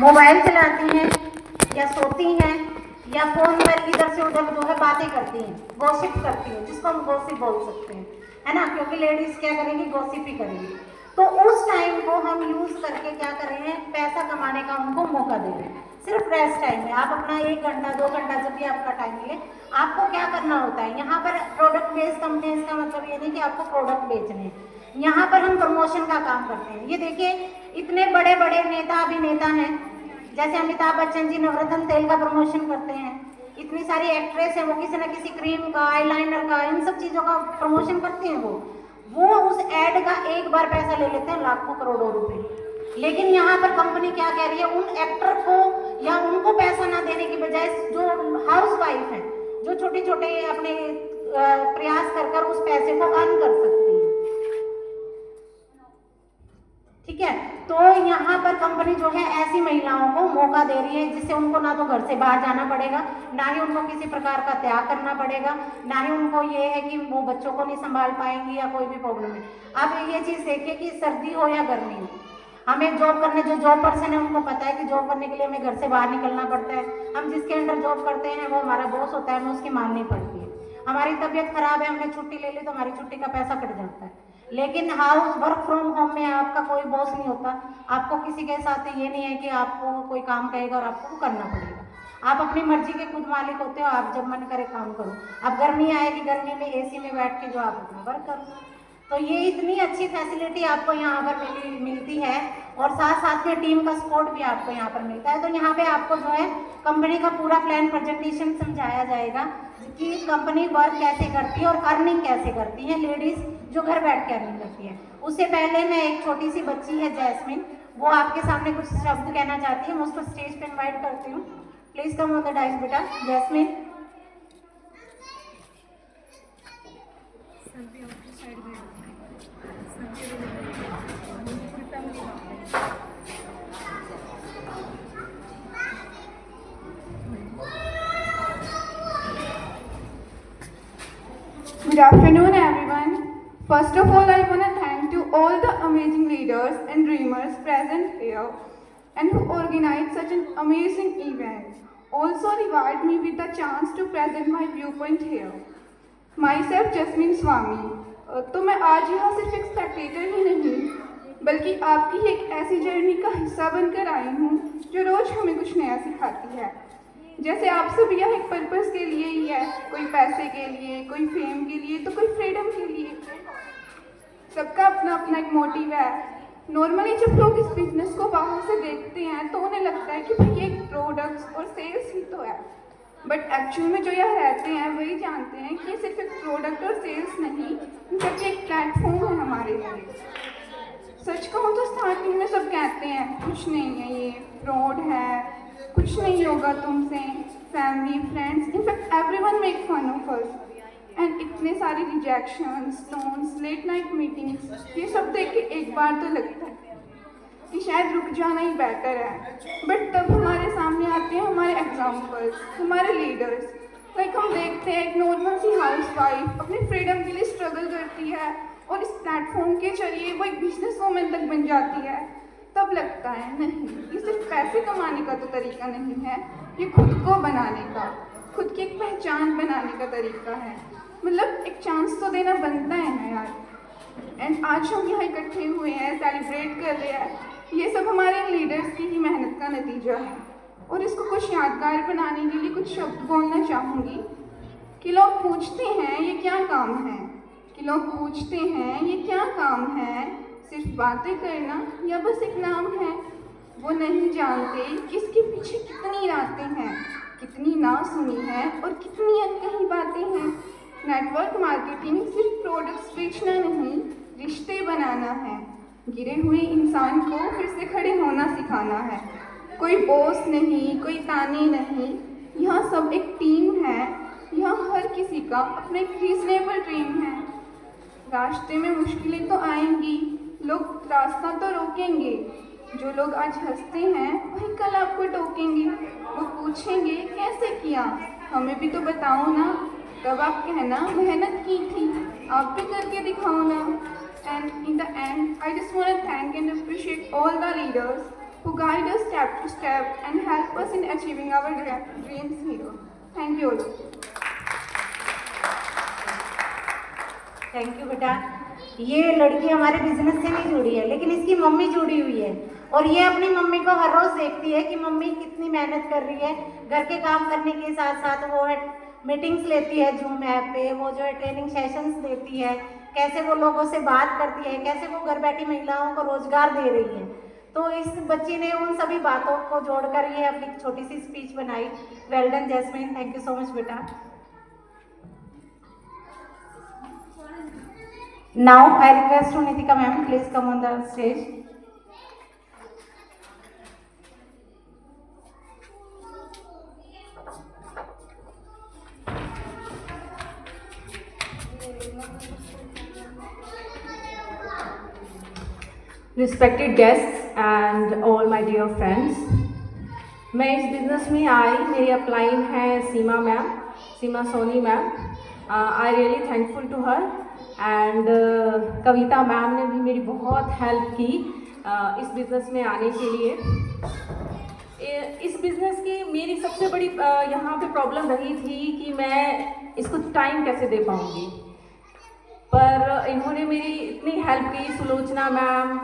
Mobile चलाती हैं या सोती हैं या फोन पर इधर से उधर जो है बातें करती हैं, गॉसिप करती हैं, जिसको हम गॉसिप बोल सकते हैं, है ना, क्योंकि लेडीज क्या करेंगी, गॉसिप ही करेंगी। तो उस टाइम को हम यूज करके क्या कर रहे हैं, पैसा कमाने का उनको मौका दे रहे हैं। सिर्फ रेस्ट टाइम में आप अपना 1 घंटा 2 घंटा जब भी आपका टाइम मिले, आपको क्या करना होता है, यहाँ पर प्रोडक्ट बेस्ड कंपनी, इसका मतलब ये नहीं कि आपको प्रोडक्ट बेचने हैं, यहाँ पर हम प्रमोशन का काम करते हैं। ये देखिए इतने बड़े बड़े नेता अभिनेता हैं, जैसे अमिताभ बच्चन जी नवरत्न तेल का प्रमोशन करते हैं, इतनी सारी एक्ट्रेस है, वो किसी न किसी क्रीम का, आईलाइनर का, इन सब चीज़ों का प्रमोशन करती हैं। वो उस एड का एक बार पैसा ले लेते हैं लाखों करोड़ों रुपए। लेकिन यहाँ पर कंपनी क्या कह रही है, उन एक्टर को या उनको पैसा ना देने की बजाय जो हाउस वाइफ है, जो छोटे छोटे अपने प्रयास कर उस पैसे को अर्न कर सकती है, ठीक है। तो यहाँ पर कंपनी जो है ऐसी महिलाओं को मौका दे रही है, जिससे उनको ना तो घर से बाहर जाना पड़ेगा, ना ही उनको किसी प्रकार का त्याग करना पड़ेगा, ना ही उनको ये है कि वो बच्चों को नहीं संभाल पाएंगी या कोई भी प्रॉब्लम है। अब ये चीज़ देखिए कि सर्दी हो या गर्मी हो, हमें जॉब करने, जो जॉब पर्सन है उनको पता है कि जॉब करने के लिए हमें घर से बाहर निकलना पड़ता है। हम जिसके अंडर जॉब करते हैं वो हमारा बॉस होता है, हमें उसकी माननी पड़ती है। हमारी तबीयत खराब है, हमने छुट्टी ले ली तो हमारी छुट्टी का पैसा कट जाता है। लेकिन हाउस वर्क फ्रॉम होम में आपका कोई बॉस नहीं होता, आपको किसी के साथ ये नहीं है कि आपको कोई काम कहेगा और आपको करना पड़ेगा। आप अपनी मर्जी के खुद मालिक होते हो, आप जब मन करे काम करो। अब गर्मी आएगी, गर्मी में एसी में बैठ के जो आप अपना वर्क करो। तो ये इतनी अच्छी फैसिलिटी आपको यहाँ पर मिलती है, और साथ साथ में टीम का सपोर्ट भी आपको यहाँ पर मिलता है। तो यहाँ पे आपको जो है कंपनी का पूरा प्लान प्रेजेंटेशन समझाया जाएगा कि कंपनी वर्क कैसे करती है और अर्निंग कैसे करती है, लेडीज जो घर बैठ के अर्निंग करती है। उससे पहले मैं एक छोटी सी बच्ची है जैस्मिन, वो आपके सामने कुछ शब्द कहना चाहती है, मैं उसको स्टेज पे इन्वाइट करती हूँ। Please come on the dice बेटा, jasmine. Good afternoon, everyone. First of all, I want to thank to all the amazing leaders and dreamers present here and who organized such an amazing event. Also reward me with the chance to present my viewpoint here. Myself, Jasmine Swami. तो मैं आज यहाँ सिर्फ एक Spectator ही नहीं, बल्कि आपकी एक ऐसी जर्नी का हिस्सा बनकर आई हूँ जो रोज हमें कुछ नया सिखाती है। जैसे आप सब यह एक पर्पस के लिए ही है, कोई पैसे के लिए, कोई फेम के लिए, तो कोई फ्रीडम के लिए। सबका अपना अपना एक मोटिव है। नॉर्मली जब लोग इस बिजनेस को बाहर से देखते हैं तो उन्हें लगता है कि भाई ये प्रोडक्ट्स और सेल्स ही तो है, बट एक्चुअल में जो यह रहते हैं वही जानते हैं कि ये सिर्फ एक प्रोडक्ट और सेल्स नहीं, जबकि एक प्लेटफॉर्म है हमारे लिए। सच कहूँ तो स्टार्टिंग में सब कहते हैं कुछ नहीं है, ये फ्रॉड है, कुछ नहीं होगा तुमसे, family, friends, in fact everyone make fun of us. And इतने सारे rejections, tones, late night meetings, ये सब देख के एक बार तो लगता है कि शायद रुक जाना ही बेटर है। बट तब हमारे सामने आते हैं हमारे एग्जाम्पल्स, हमारे लीडर्स। लाइक हम देखते हैं एक नॉर्मल सी हाउस वाइफ अपने फ्रीडम के लिए स्ट्रगल करती है और इस प्लेटफॉर्म के जरिए वो एक बिजनेस वूमेन तक बन जाती है। तब लगता है नहीं, ये सिर्फ पैसे कमाने का तो तरीका नहीं है, ये खुद को बनाने का, खुद की एक पहचान बनाने का तरीका है। मतलब एक चांस तो देना बनता है ना यार। एंड आज हम यहाँ इकट्ठे हुए हैं, सेलिब्रेट कर रहे हैं, ये सब हमारे लीडर्स की ही मेहनत का नतीजा है। और इसको कुछ यादगार बनाने के लिए कुछ शब्द बोलना चाहूँगी कि लोग पूछते हैं ये क्या काम है, कि लोग पूछते हैं ये क्या काम है, सिर्फ बातें करना या बस एक नाम है। वो नहीं जानते कि इसके पीछे कितनी रातें हैं, कितनी ना सुनी है और कितनी अनकही बातें हैं। नेटवर्क मार्केटिंग सिर्फ प्रोडक्ट्स बेचना नहीं, रिश्ते बनाना है। गिरे हुए इंसान को फिर से खड़े होना सिखाना है। कोई बॉस नहीं, कोई ताने नहीं, यहाँ सब एक टीम है। यहाँ हर किसी का अपना एक रीजनेबल ड्रीम है। रास्ते में मुश्किलें तो आएंगी, लोग रास्ता तो रोकेंगे। जो लोग आज हंसते हैं वही कल आपको टोकेंगे। वो पूछेंगे कैसे किया, हमें भी तो बताओ ना। तब आप कहना मेहनत की थी, आप भी करके दिखाओ ना। And in the end, I just want to thank and appreciate all the leaders who guide us step to step and help us in achieving our dreams here. Thank you all. Thank you बेटा। ये लड़की हमारे business से नहीं जुड़ी है, लेकिन इसकी मम्मी जुड़ी हुई है और ये अपनी मम्मी को हर रोज देखती है कि मम्मी कितनी मेहनत कर रही है। घर के काम करने के साथ साथ वो है मीटिंग्स लेती है जूम ऐप पे, वो जो है ट्रेनिंग सेशंस देती है, कैसे वो लोगों से बात करती है, कैसे वो घर बैठी महिलाओं को रोजगार दे रही है। तो इस बच्ची ने उन सभी बातों को जोड़कर ये अपनी छोटी सी स्पीच बनाई। Well done Jasmine, thank you so much बेटा। Now I request to Nitika ma'am, please come on the stage. Respected guests and all my dear friends, मैं इस बिज़नेस में आई, मेरी अपलाइन है Seema ma'am, Seema Soni ma'am. I really thankful to her and Kavita ma'am ने भी मेरी बहुत हेल्प की इस बिज़नेस में आने के लिए। इस बिज़नेस की मेरी सबसे बड़ी यहाँ पे प्रॉब्लम रही थी कि मैं इसको टाइम कैसे दे पाऊँगी, पर इन्होंने मेरी इतनी हेल्प की, सुलोचना मैम,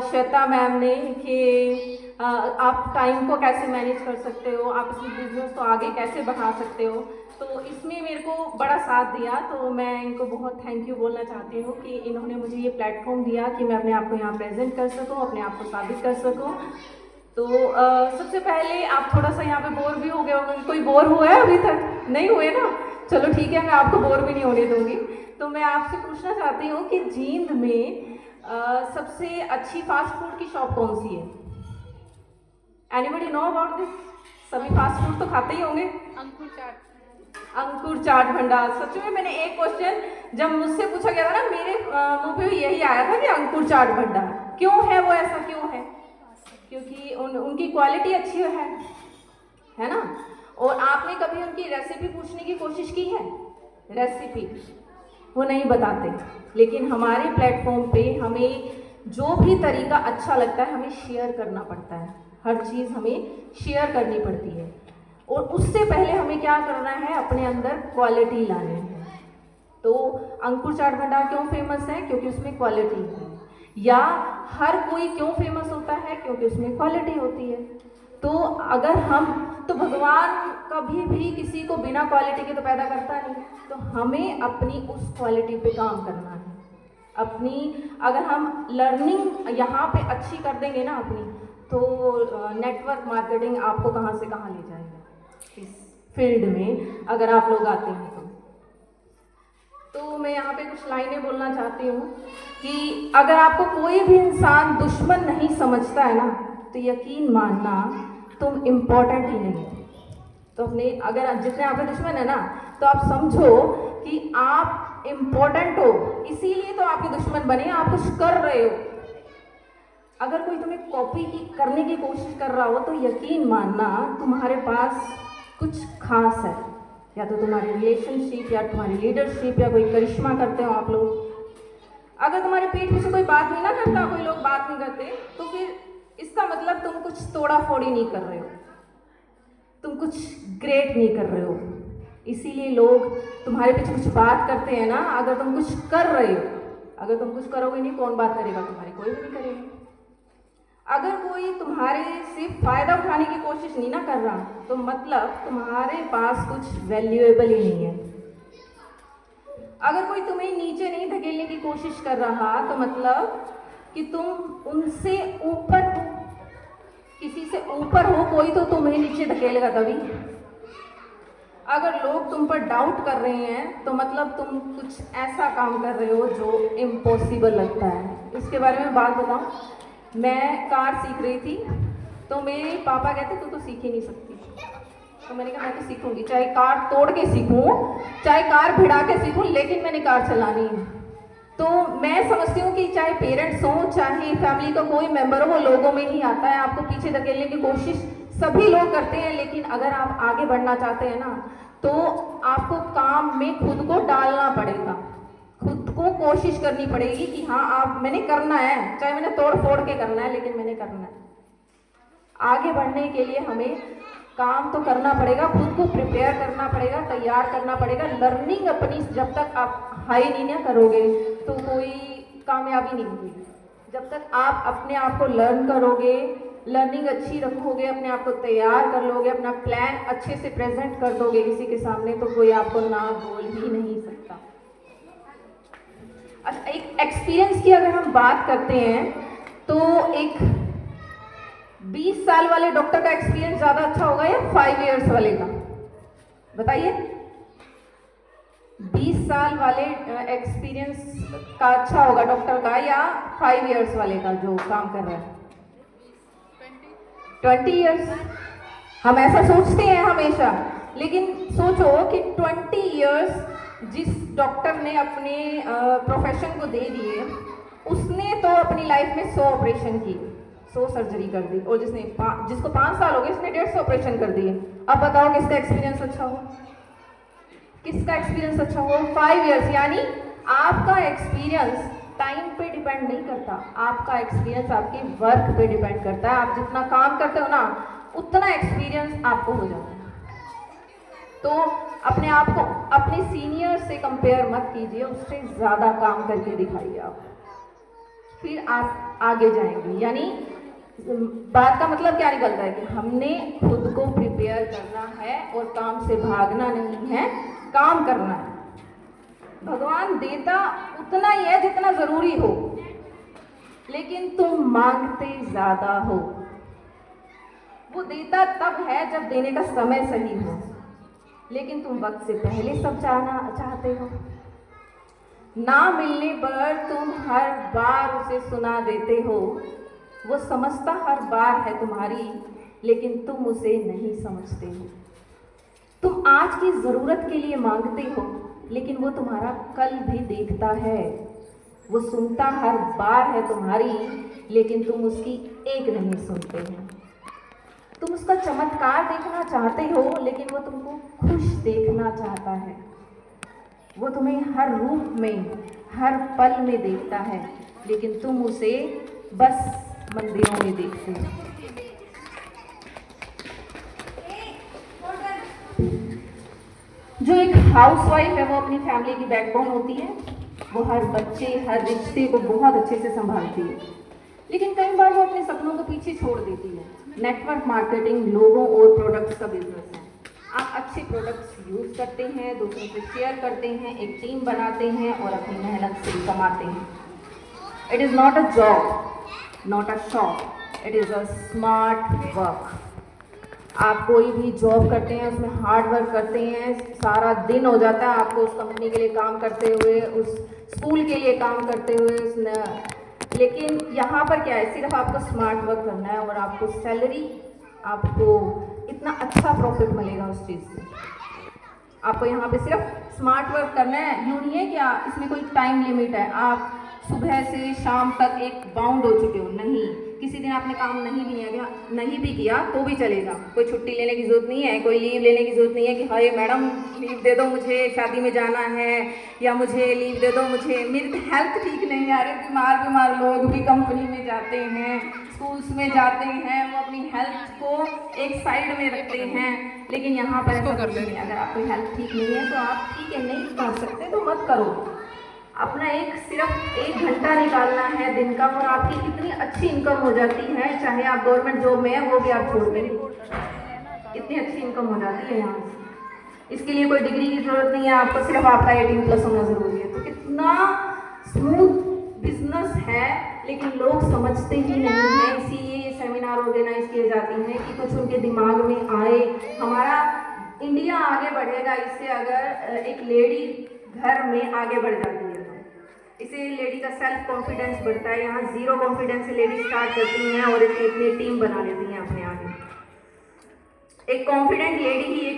श्वेता मैम ने, कि आप टाइम को कैसे मैनेज कर सकते हो, आप इस बिज़नेस को आगे कैसे बढ़ा सकते हो। तो इसमें मेरे को बड़ा साथ दिया, तो मैं इनको बहुत थैंक यू बोलना चाहती हूँ कि इन्होंने मुझे ये प्लेटफॉर्म दिया कि मैं अपने आप को यहाँ प्रेजेंट कर सकूँ, अपने आप को साबित कर सकूँ। तो सबसे पहले आप थोड़ा सा यहाँ पे बोर भी हो गए होंगे। कोई बोर हुआ है अभी तक? नहीं हुए ना? चलो ठीक है, मैं आपको बोर भी नहीं होने दूँगी। तो मैं आपसे पूछना चाहती हूँ कि जींद में सबसे अच्छी फास्ट फूड की शॉप कौन सी है? Anybody know about this? सभी फास्ट फूड तो खाते ही होंगे। अंकुर चाट भंडार। सच में मैंने एक क्वेश्चन जब मुझसे पूछा गया था ना, मेरे मुंह पे यही आया था कि अंकुर चाट भंडार। क्यों है वो ऐसा, क्यों है? क्योंकि उनकी क्वालिटी अच्छी है ना। और आपने कभी उनकी रेसिपी पूछने की कोशिश की है? रेसिपी वो नहीं बताते, लेकिन हमारे प्लेटफॉर्म पे हमें जो भी तरीका अच्छा लगता है हमें शेयर करना पड़ता है। हर चीज़ हमें शेयर करनी पड़ती है और उससे पहले हमें क्या करना है, अपने अंदर क्वालिटी लानी है। तो अंकुर चाट भंडार क्यों फेमस है? क्योंकि उसमें क्वालिटी है। या हर कोई क्यों फेमस होता है? क्योंकि उसमें क्वालिटी होती है। तो अगर तो भगवान कभी भी किसी को बिना क्वालिटी के तो पैदा करता नहीं, तो हमें अपनी उस क्वालिटी पे काम करना है। अगर हम लर्निंग यहाँ पे अच्छी कर देंगे ना अपनी, तो नेटवर्क मार्केटिंग आपको कहाँ से कहाँ ले जाएगा इस फील्ड में, अगर आप लोग आते हैं तो मैं यहाँ पे कुछ लाइनें बोलना चाहती हूँ कि अगर आपको कोई भी इंसान दुश्मन नहीं समझता है ना, तो यकीन मानना तुम इम्पोर्टेंट ही नहीं हो। तो अगर जितने आपके दुश्मन है ना, तो आप समझो कि आप इम्पोर्टेंट हो, इसीलिए तो आपके दुश्मन बने, आप कुछ कर रहे हो। अगर कोई तुम्हें कॉपी करने की कोशिश कर रहा हो, तो यकीन मानना तुम्हारे पास कुछ खास है, या तो तुम्हारी रिलेशनशिप, या तुम्हारी लीडरशिप, या कोई करिश्मा करते हो आप लोग। अगर तुम्हारे पीठ पीछे कोई बात नहीं ना करता, कोई लोग बात नहीं करते, तो फिर इसका मतलब तुम कुछ तोड़ा फोड़ी नहीं कर रहे हो, तुम कुछ ग्रेट नहीं कर रहे हो। इसीलिए लोग तुम्हारे पीछे कुछ बात करते हैं ना। अगर तुम कुछ कर रहे हो, अगर तुम कुछ करोगे नहीं, कौन बात करेगा तुम्हारी? कोई भी नहीं करेगा। अगर कोई तुम्हारे से फायदा उठाने की कोशिश नहीं ना कर रहा, तो मतलब तुम्हारे पास कुछ वैल्यूएबल ही नहीं है। अगर कोई तुम्हें नीचे नहीं धकेलने की कोशिश कर रहा, तो मतलब कि तुम उनसे ऊपर, किसी से ऊपर हो, कोई तो तुम्हें नीचे धकेलेगा तभी। अगर लोग तुम पर डाउट कर रहे हैं, तो मतलब तुम कुछ ऐसा काम कर रहे हो जो इम्पॉसिबल लगता है। इसके बारे में बात बताऊं, मैं कार सीख रही थी, तो मेरे पापा कहते तू तो सीख ही नहीं सकती। तो मैंने कहा मैं तो सीखूंगी, चाहे कार तोड़ के सीखूं, चाहे कार भिड़ा के सीखूं, लेकिन मैंने कार चलानी है। तो मैं समझती हूँ कि चाहे पेरेंट्स हों, चाहे फैमिली का कोई मेंबर हो, वो लोगों में ही आता है। आपको पीछे धकेलने की कोशिश सभी लोग करते हैं, लेकिन अगर आप आगे बढ़ना चाहते हैं ना, तो आपको काम में खुद को डालना पड़ेगा, खुद को कोशिश करनी पड़ेगी कि हाँ मैंने करना है, चाहे मैंने तोड़ फोड़ के करना है, लेकिन मैंने करना है। आगे बढ़ने के लिए हमें काम तो करना पड़ेगा, खुद को प्रिपेयर करना पड़ेगा, तैयार करना पड़ेगा। लर्निंग अपनी जब तक आप हाई नहीं ना करोगे तो कोई कामयाबी नहीं मिलेगी। जब तक आप अपने आप को लर्न करोगे, लर्निंग अच्छी रखोगे, अपने आप को तैयार कर लोगे, अपना प्लान अच्छे से प्रेजेंट कर दोगे किसी के सामने, तो कोई आपको ना बोल ही नहीं सकता। अच्छा, एक एक्सपीरियंस की अगर हम बात करते हैं तो एक 20 साल वाले डॉक्टर का एक्सपीरियंस ज़्यादा अच्छा होगा या 5 इयर्स वाले का? बताइए। 20 साल वाले एक्सपीरियंस का अच्छा होगा डॉक्टर का या 5 इयर्स वाले का जो काम कर रहा है? 20 इयर्स। हम ऐसा सोचते हैं हमेशा, लेकिन सोचो कि 20 इयर्स जिस डॉक्टर ने अपने प्रोफेशन को दे दिए, उसने तो अपनी लाइफ में 100 ऑपरेशन किए, 100 सर्जरी कर दी, और जिसको 5 साल हो गए उसने 150 ऑपरेशन कर दिए। अब बताओ किसका एक्सपीरियंस अच्छा हो? किसका एक्सपीरियंस अच्छा हो? 5 इयर्स। यानी आपका एक्सपीरियंस टाइम पे डिपेंड नहीं करता, आपका एक्सपीरियंस आपके वर्क पे डिपेंड करता है। आप जितना काम करते हो ना, उतना एक्सपीरियंस आपको हो जाता है। तो अपने आप को अपने सीनियर से कंपेयर मत कीजिए, उससे ज़्यादा काम करके दिखाइए आप, फिर आप आगे जाएंगे। यानी बात का मतलब क्या निकलता है कि हमने खुद को प्रिपेयर करना है और काम से भागना नहीं है, काम करना है। भगवान देता उतना ही है जितना जरूरी हो, लेकिन तुम मांगते ज्यादा हो। वो देता तब है जब देने का समय सही हो, लेकिन तुम वक्त से पहले सब चाहते हो। ना मिलने पर तुम हर बार उसे सुना देते हो। वो समझता हर बार है तुम्हारी, लेकिन तुम उसे नहीं समझते हो। तुम आज की ज़रूरत के लिए मांगते हो, लेकिन वो तुम्हारा कल भी देखता है। वो सुनता हर बार है तुम्हारी, लेकिन तुम उसकी एक नहीं सुनते हो। तुम उसका चमत्कार देखना चाहते हो, लेकिन वो तुमको खुश देखना चाहता है। वो तुम्हें हर रूप में, हर पल में देखता है, लेकिन तुम उसे बस मंदिरों में देखते हो। जो एक हाउसवाइफ है वो अपनी फैमिली की बैकबोन होती है। वो हर बच्चे, हर रिश्ते को बहुत अच्छे से संभालती है, लेकिन कई बार वो अपने सपनों को पीछे छोड़ देती है। नेटवर्क मार्केटिंग लोगों और प्रोडक्ट्स का बिजनेस है। आप अच्छे प्रोडक्ट्स यूज़ करते हैं, दूसरों से शेयर करते हैं, एक टीम बनाते हैं और अपनी मेहनत से कमाते हैं। It is not a job, not a shop, it is a smart work. आप कोई भी जॉब करते हैं, उसमें हार्ड वर्क करते हैं, सारा दिन हो जाता है आपको उस कंपनी के लिए काम करते हुए, उस स्कूल के लिए काम करते हुए, लेकिन यहाँ पर क्या है, सिर्फ आपको स्मार्ट वर्क करना है और आपको सैलरी, आपको इतना अच्छा प्रॉफिट मिलेगा उस चीज़ से। आपको यहाँ पे सिर्फ स्मार्ट वर्क करना है। यूँ नहीं है कि इसमें कोई टाइम लिमिट है, आप सुबह से शाम तक एक बाउंड हो चुके हो, नहीं। किसी दिन आपने काम नहीं भी किया तो भी चलेगा, कोई छुट्टी लेने की ज़रूरत नहीं है, कोई लीव लेने की ज़रूरत नहीं है कि हाय मैडम लीव दे दो, मुझे शादी में जाना है, या मुझे लीव दे दो, मुझे मेरी तो हेल्थ ठीक नहीं है। अरे बीमार लोग भी कंपनी में जाते हैं, स्कूल्स में जाते हैं, वो अपनी हेल्थ को एक साइड में रखते हैं, लेकिन यहाँ पर ऐसा कुछ नहीं। अगर आपकी हेल्थ ठीक नहीं है तो आप ठीक है नहीं कर सकते तो मत करो। अपना सिर्फ 1 घंटा निकालना है दिन का, और आपकी इतनी अच्छी इनकम हो जाती है, चाहे आप गवर्नमेंट जॉब में है वो भी आप छोड़ दें, इतनी अच्छी इनकम हो जाती है यहाँ से। इसके लिए कोई डिग्री की ज़रूरत नहीं है, आपको सिर्फ आपका 18+ होना ज़रूरी है। तो कितना स्मूथ बिजनेस है, लेकिन लोग समझते ही नहीं हैं। इसीलिए ये सेमिनार ऑर्गेनाइज किए जाते हैं कि कुछ उनके दिमाग में आए। हमारा इंडिया आगे बढ़ेगा इससे, अगर एक लेडी घर में आगे बढ़ जाती है तो इसे लेडी का सेल्फ कॉन्फिडेंस बढ़ता है। यहाँ 0 कॉन्फिडेंस से लेडी स्टार्ट करती हैं और इतनी टीम बना लेती हैं अपने आगे। एक कॉन्फिडेंट लेडी ही एक